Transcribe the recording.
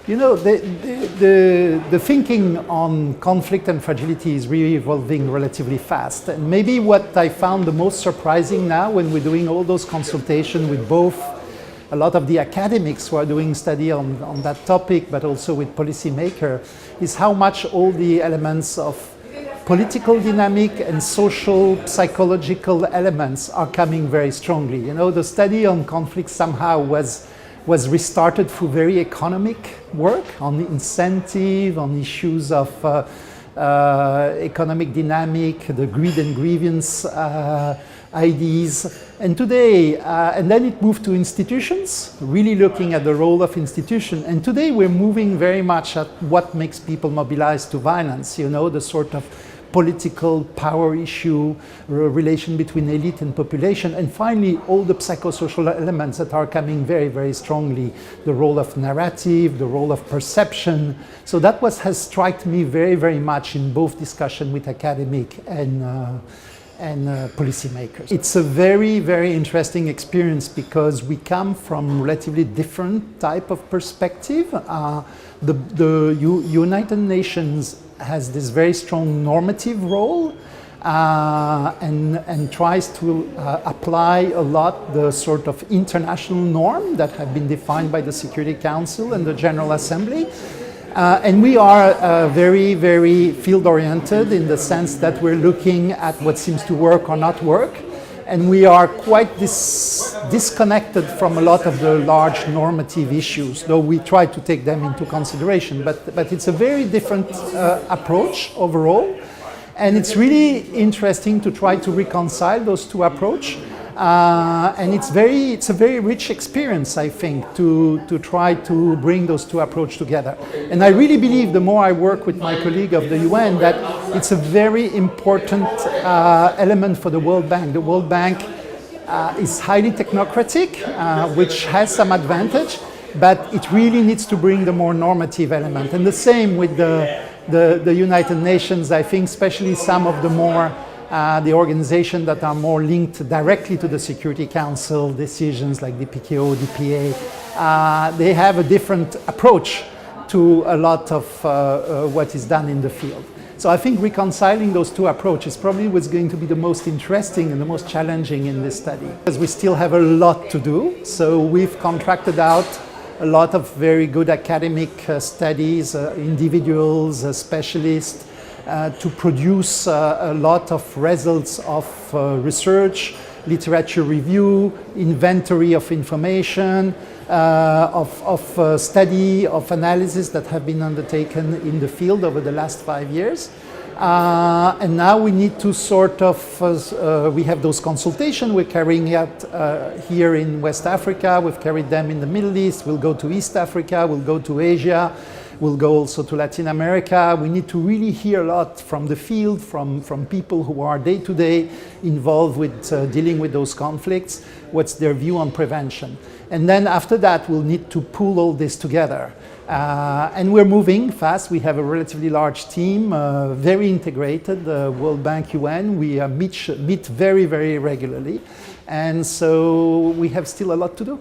You know, the thinking on conflict and fragility is really evolving relatively fast. And maybe what I found the most surprising now when we're doing all those consultations with both a lot of the academics who are doing study on that topic, but also with policymakers, is how much all the elements of political dynamic and social psychological elements are coming very strongly. You know, the study on conflict somehow was restarted through very economic work on incentive, on issues of economic dynamic, the greed and grievance ideas. And today, and then it moved to institutions, really looking at the role of institutions. And today we're moving very much at what makes people mobilize to violence, you know, the sort of political power issue, relation between elite and population, and finally all the psychosocial elements that are coming very, very strongly. The role of narrative, the role of perception. So that has struck me very, very much in both discussion with academic and policymakers. It's a very, very interesting experience because we come from relatively different type of perspective. The United Nations has this very strong normative role and tries to apply a lot the sort of international norm that have been defined by the Security Council and the General Assembly. And we are very, very field-oriented in the sense that we're looking at what seems to work or not work. And we are quite disconnected from a lot of the large normative issues, though we try to take them into consideration. But it's a very different approach overall. And it's really interesting to try to reconcile those two approaches. And it's a very rich experience, I think, to try to bring those two approaches together. And I really believe the more I work with my colleague of the UN that it's a very important element for the World Bank. The World Bank is highly technocratic, which has some advantage, but it really needs to bring the more normative element. And the same with the United Nations, I think, especially some of the more the organizations that are more linked directly to the Security Council decisions like the PKO, DPA, they have a different approach to a lot of what is done in the field. So I think reconciling those two approaches probably was going to be the most interesting and the most challenging in this study, because we still have a lot to do. So we've contracted out a lot of very good academic studies, individuals, specialists, to produce a lot of results of research, literature review, inventory of information, of study, of analysis that have been undertaken in the field over the last 5 years. And now we need to sort of, we have those consultations we're carrying out here in West Africa, we've carried them in the Middle East, we'll go to East Africa, we'll go to Asia, we'll go also to Latin America. We need to really hear a lot from the field, from people who are day-to-day involved with dealing with those conflicts, what's their view on prevention. And then after that, we'll need to pull all this together. And we're moving fast. We have a relatively large team, very integrated, World Bank, UN. We meet very, very regularly. And so we have still a lot to do.